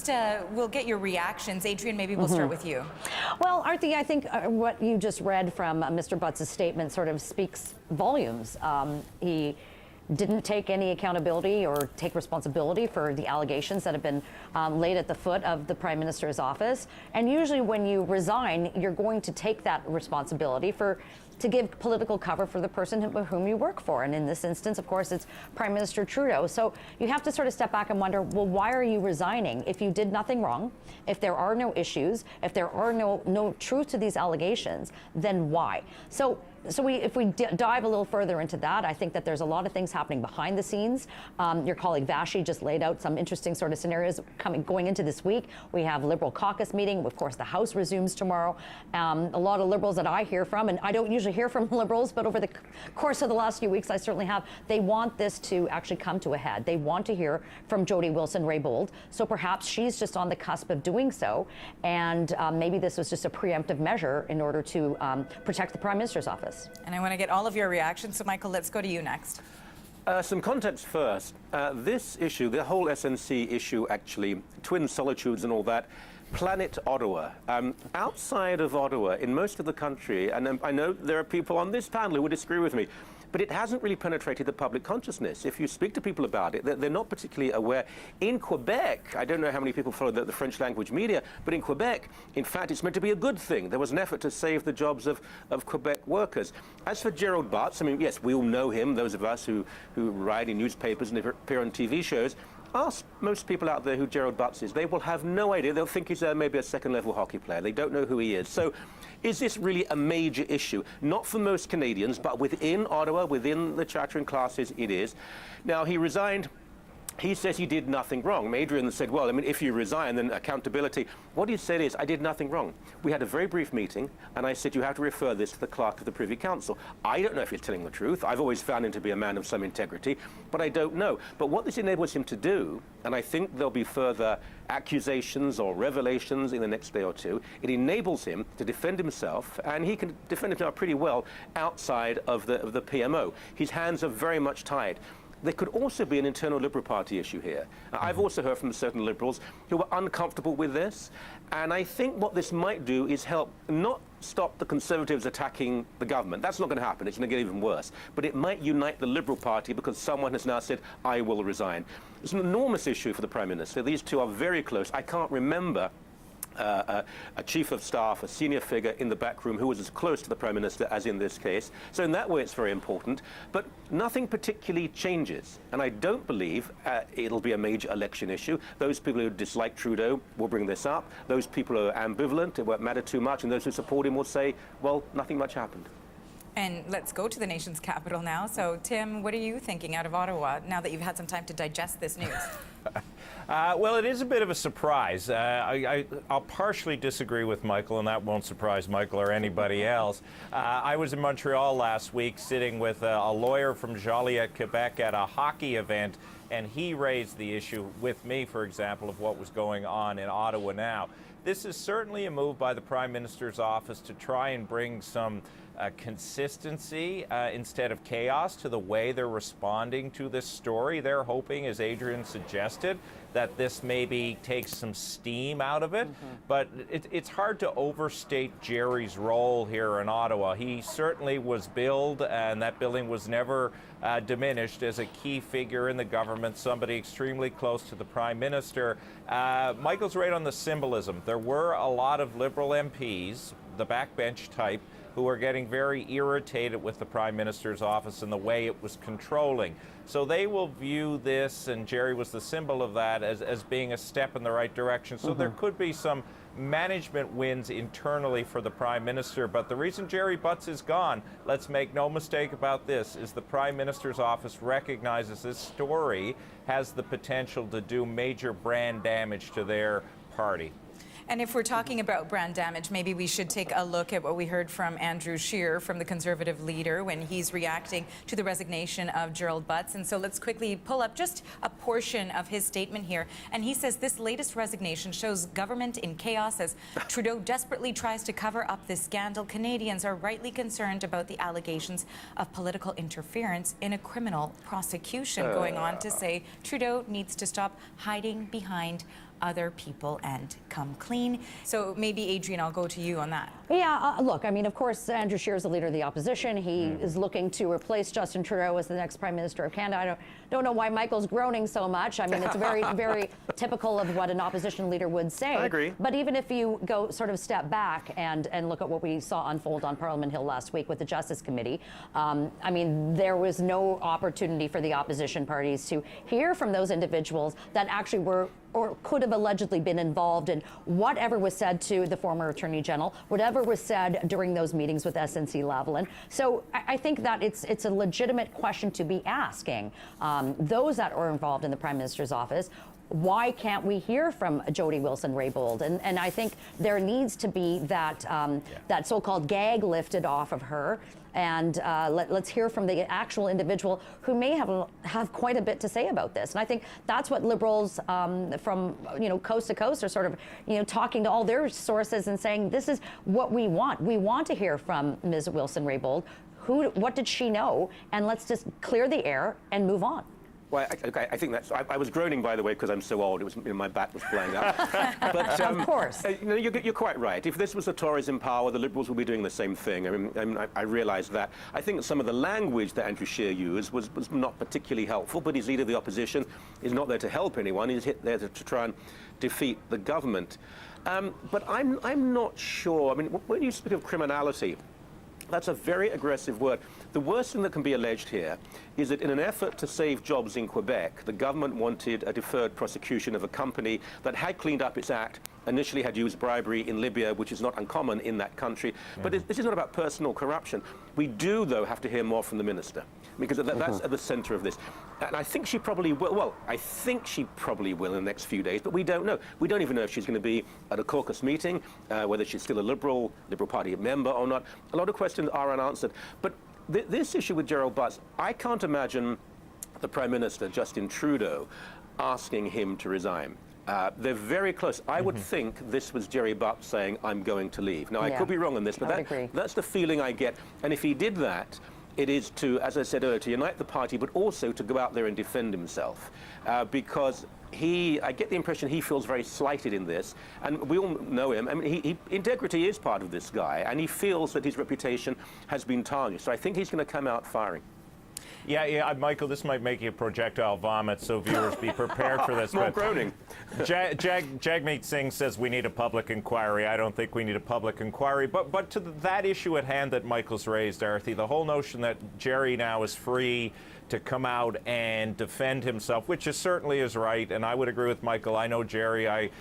We'll get your reactions. Adrian, maybe we'll start with you. Well, Aarti, I think what you just read from Mr. Butts' statement sort of speaks volumes. He didn't take any accountability or take responsibility for the allegations that have been laid at the foot of the Prime Minister's office. And usually when you resign, you're going to take that responsibility to give political cover for the person whom you work for. And in this instance, of course, it's Prime Minister Trudeau. So you have to sort of step back and wonder, well, why are you resigning? If you did nothing wrong, if there are no issues, if there are no truth to these allegations, then why? So if we dive a little further into that, I think that there's a lot of things happening behind the scenes. Your colleague Vashi just laid out some interesting sort of scenarios going into this week. We have Liberal caucus meeting. Of course, the House resumes tomorrow. A lot of Liberals that I hear from, and I don't usually hear from Liberals, but over the course of the last few weeks, I certainly have, they want this to actually come to a head. They want to hear from Jody Wilson-Raybould. So perhaps she's just on the cusp of doing so. And maybe this was just a preemptive measure in order to protect the Prime Minister's office. And I want to get all of your reactions. So, Michael, let's go to you next. Some context first. This issue, the whole SNC issue, actually, Twin Solitudes and all that, Planet Ottawa. Outside of Ottawa, in most of the country, and I know there are people on this panel who would disagree with me, but it hasn't really penetrated the public consciousness. If you speak to people about it, they're not particularly aware. In Quebec, I don't know how many people follow the French language media, but in Quebec, in fact, it's meant to be a good thing. There was an effort to save the jobs of Quebec workers. As for Gerald Butts, I mean, yes, we all know him, those of us who write in newspapers and appear on TV shows. Ask most people out there who Gerald Butts is. They will have no idea. They'll think he's maybe a second-level hockey player. They don't know who he is. So is this really a major issue? Not for most Canadians, but within Ottawa, within the chattering classes, it is. Now, he resigned. He says he did nothing wrong. Adrian said, well, I mean, if you resign, then accountability. What he said is, I did nothing wrong. We had a very brief meeting, and I said, you have to refer this to the clerk of the Privy Council. I don't know if he's telling the truth. I've always found him to be a man of some integrity, but I don't know. But what this enables him to do, and I think there'll be further accusations or revelations in the next day or two, it enables him to defend himself, and he can defend himself pretty well outside of the PMO. His hands are very much tied. There could also be an internal Liberal Party issue here. I've also heard from certain Liberals who are uncomfortable with this, and I think what this might do is help not stop the Conservatives attacking the government. That's not going to happen. It's going to get even worse. But it might unite the Liberal Party because someone has now said, I will resign. It's an enormous issue for the Prime Minister. These two are very close. I can't remember a chief of staff, a senior figure in the back room who was as close to the Prime Minister as in this case. So in that way, it's very important. But nothing particularly changes. And I don't believe it'll be a major election issue. Those people who dislike Trudeau will bring this up. Those people who are ambivalent, it won't matter too much. And those who support him will say, well, nothing much happened. And let's go to the nation's capital now. So, Tim, what are you thinking out of Ottawa now that you've had some time to digest this news? Well, it is a bit of a surprise. I'll partially disagree with Michael, and that won't surprise Michael or anybody else. I was in Montreal last week sitting with a lawyer from Joliet, Quebec at a hockey event, and he raised the issue with me, for example, of what was going on in Ottawa now. This is certainly a move by the Prime Minister's office to try and bring some consistency instead of chaos to the way they're responding to this story. They're hoping, as Adrian suggested, that this maybe takes some steam out of it. But it's hard to overstate Jerry's role here in Ottawa. He certainly was billed, and that billing was never diminished, as a key figure in the government, somebody extremely close to the Prime Minister. Michael's right on the symbolism. There were a lot of Liberal MPs, the backbench type, who are getting very irritated with the Prime Minister's office and the way it was controlling. So they will view this, and Jerry was the symbol of that, as being a step in the right direction. So there could be some management wins internally for the Prime Minister. But the reason Gerry Butts is gone, let's make no mistake about this, is the Prime Minister's office recognizes this story has the potential to do major brand damage to their party. And if we're talking about brand damage, maybe we should take a look at what we heard from Andrew Scheer, from the Conservative leader, when he's reacting to the resignation of Gerald Butts. And so let's quickly pull up just a portion of his statement here. And he says this latest resignation shows government in chaos as Trudeau desperately tries to cover up this scandal. Canadians are rightly concerned about the allegations of political interference in a criminal prosecution, going on to say Trudeau needs to stop hiding behind other people and come clean. So maybe, Adrian, I'll go to you on that. Yeah, look, I mean, of course, Andrew Scheer is the leader of the opposition. He is looking to replace Justin Trudeau as the next Prime Minister of Canada. I don't know why Michael's groaning so much. I mean, it's very, very typical of what an opposition leader would say. I agree. But even if you go sort of step back and look at what we saw unfold on Parliament Hill last week with the Justice Committee, I mean, there was no opportunity for the opposition parties to hear from those individuals that actually were or could have allegedly been involved in whatever was said to the former Attorney General, whatever was said during those meetings with SNC Lavalin. So I think that it's a legitimate question to be asking those that are involved in the Prime Minister's office. Why can't we hear from Jody Wilson-Raybould? And I think there needs to be that that so-called gag lifted off of her. And let's hear from the actual individual who may have quite a bit to say about this. And I think that's what Liberals from coast to coast are sort of talking to all their sources and saying this is what we want. We want to hear from Ms. Wilson-Raybould. What did she know? And let's just clear the air and move on. Well, I think that's. I was groaning, by the way, because I'm so old. It was my back was playing up. But of course, you're quite right. If this was the Tories in power, the Liberals would be doing the same thing. I realise that. I think some of the language that Andrew Scheer used was not particularly helpful. But he's leader of the opposition. He's not there to help anyone. He's there to try and defeat the government. But I'm not sure. I mean, when you speak of criminality, that's a very aggressive word. The worst thing that can be alleged here is that in an effort to save jobs in Quebec, the government wanted a deferred prosecution of a company that had cleaned up its act, initially had used bribery in Libya, which is not uncommon in that country. But this is not about personal corruption. We do, though, have to hear more from the minister, because that's at the center of this. And I think she probably will. Well, I think she probably will in the next few days, but we don't know. We don't even know if she's going to be at a caucus meeting, whether she's still a Liberal Party member or not. A lot of questions are unanswered. But this issue with Gerald Butts, I can't imagine the Prime Minister, Justin Trudeau, asking him to resign. They're very close. I would think this was Gerry Butts saying, I'm going to leave. Now, I could be wrong on this, but that's the feeling I get. And if he did that, it is to, as I said earlier, to unite the party, but also to go out there and defend himself. Because I get the impression he feels very slighted in this, and we all know him. I mean, integrity is part of this guy, and he feels that his reputation has been tarnished. So I think he's going to come out firing. Yeah, Michael, this might make you projectile vomit, so viewers be prepared for this. More groaning. Jagmeet Singh says we need a public inquiry. I don't think we need a public inquiry. But to that issue at hand that Michael's raised, Aarti, the whole notion that Gerry now is free to come out and defend himself, which certainly is right, and I would agree with Michael. I know Gerry.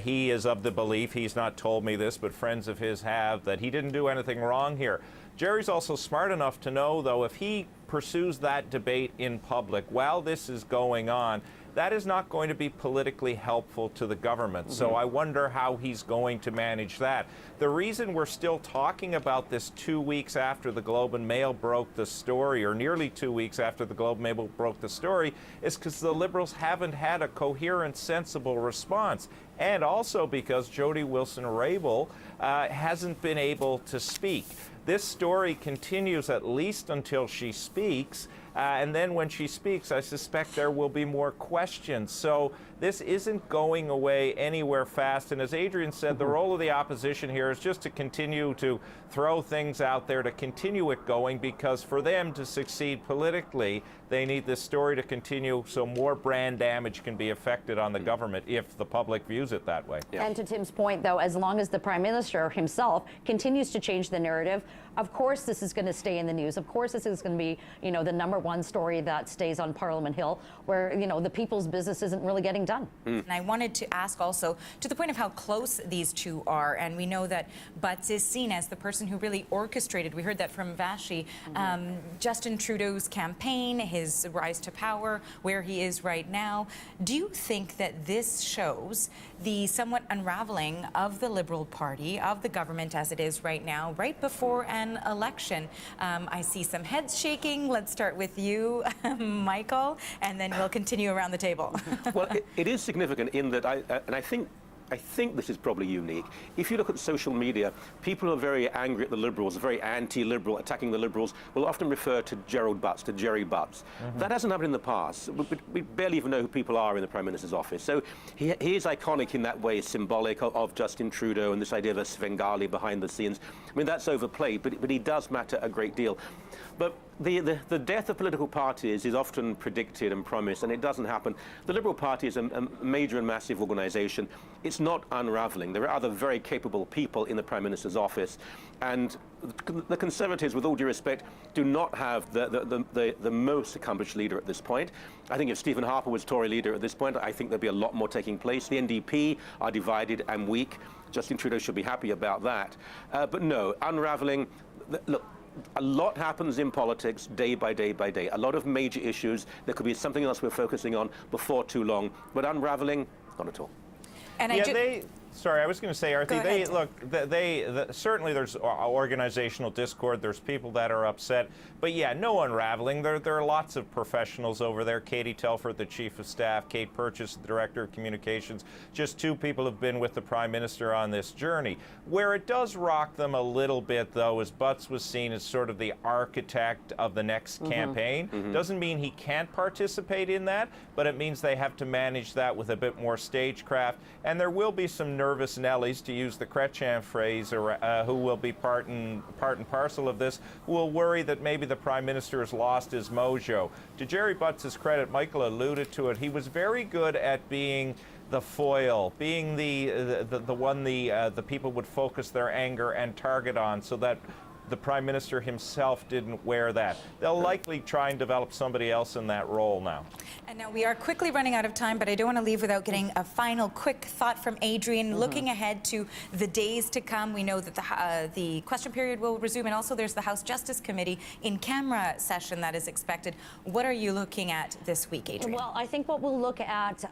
He is of the belief, he's not told me this, but friends of his have, that he didn't do anything wrong here. Gerry's also smart enough to know, though, if he pursues that debate in public while this is going on, that is not going to be politically helpful to the government. So I wonder how he's going to manage that. The reason we're still talking about this 2 weeks after the Globe and Mail broke the story, or nearly 2 weeks after the Globe and Mail broke the story, is because the Liberals haven't had a coherent, sensible response. And also because Jody Wilson-Raybould hasn't been able to speak. This story continues at least until she speaks. And then when she speaks, I suspect there will be more questions. So this isn't going away anywhere fast. And as Adrian said, the role of the opposition here is just to continue to throw things out there, to continue it going, because for them to succeed politically, they need this story to continue so more brand damage can be affected on the government if the public views it that way. Yeah. And to Tim's point, though, as long as the Prime Minister himself continues to change the narrative, of course this is going to stay in the news. Of course this is going to be, the #1 story that stays on Parliament Hill, where, the people's business isn't really getting done. And I wanted to ask also, to the point of how close these two are, and we know that Butts is seen as the person who really orchestrated, we heard that from Vashi, Justin Trudeau's campaign, his rise to power, where he is right now. Do you think that this shows the somewhat unraveling of the Liberal Party, of the government as it is right now, right before an election? I see some heads shaking. Let's start with you, Michael, and then we'll continue around the table. Well, it is significant in that I think I think this is probably unique. If you look at social media, people who are very angry at the Liberals, very anti-Liberal, attacking the Liberals, will often refer to Gerald Butts, to Jerry Butts. That hasn't happened in the past. We barely even know who people are in the Prime Minister's office. So he is iconic in that way, symbolic of Justin Trudeau and this idea of a Svengali behind the scenes. I mean, that's overplayed, but he does matter a great deal. But the death of political parties is often predicted and promised, and it doesn't happen. The Liberal Party is a major and massive organisation. It's not unravelling. There are other very capable people in the Prime Minister's office, and the Conservatives, with all due respect, do not have the most accomplished leader at this point. I think if Stephen Harper was Tory leader at this point, I think there'd be a lot more taking place. The NDP are divided and weak. Justin Trudeau should be happy about that. But no, unravelling. Look, a lot happens in politics day by day by day. A lot of major issues. There could be something else we're focusing on before too long. But unravelling, not at all. And Sorry, I was going to say, Aarti, certainly there's organizational discord. There's people that are upset. But yeah, no unraveling. There are lots of professionals over there. Katie Telford, the Chief of Staff. Kate Purchase, the Director of Communications. Just two people have been with the Prime Minister on this journey. Where it does rock them a little bit, though, is Butts was seen as sort of the architect of the next campaign. Doesn't mean he can't participate in that, but it means they have to manage that with a bit more stagecraft. And there will be some nervous Nellies, to use the Chrétien phrase, who will be part and parcel of this, who will worry that maybe the Prime Minister has lost his mojo. To Jerry Butts' credit, Michael alluded to it, he was very good at being the foil, being the one the people would focus their anger and target on, so that the Prime Minister himself didn't wear that. They'll likely try and develop somebody else in that role now. And now we are quickly running out of time, but I don't want to leave without getting a final quick thought from Adrian. Looking ahead to the days to come, we know that the question period will resume, and also there's the House Justice Committee in-camera session that is expected. What are you looking at this week, Adrian? Well, I think what we'll look at,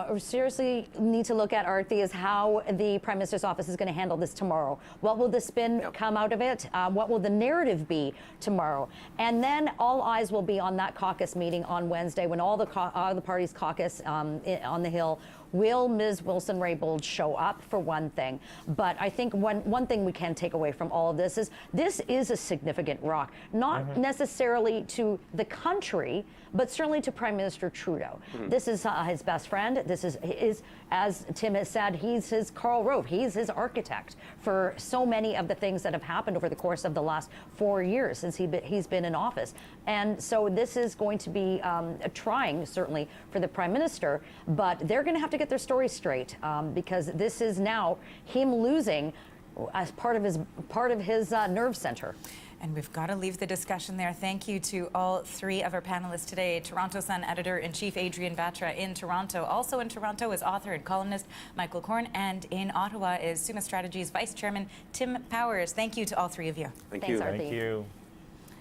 or seriously need to look at, Aarti, is how the Prime Minister's office is going to handle this tomorrow. What will the spin come out of it? What will the narrative be tomorrow? And then all eyes will be on that caucus meeting on Wednesday when all the parties caucus on the Hill. Will Ms. Wilson-Raybould show up, for one thing? But I think one thing we can take away from all of this is a significant rock, not necessarily to the country, but certainly to Prime Minister Trudeau. This is his best friend. This is, as Tim has said, he's his Karl Rove. He's his architect for so many of the things that have happened over the course of the last 4 years since he's been in office. And so this is going to be trying, certainly, for the Prime Minister, but they're going to have to get their story straight because this is now him losing as part of his nerve center. And we've got to leave the discussion there. Thank you to all three of our panelists today. Toronto Sun Editor-in-Chief Adrian Batra in Toronto. Also in Toronto is author and columnist Michael Korn, and in Ottawa is Summa Strategies Vice Chairman Tim Powers. Thank you to all three of you. Thank you. Thanks, Aarti. Thank you.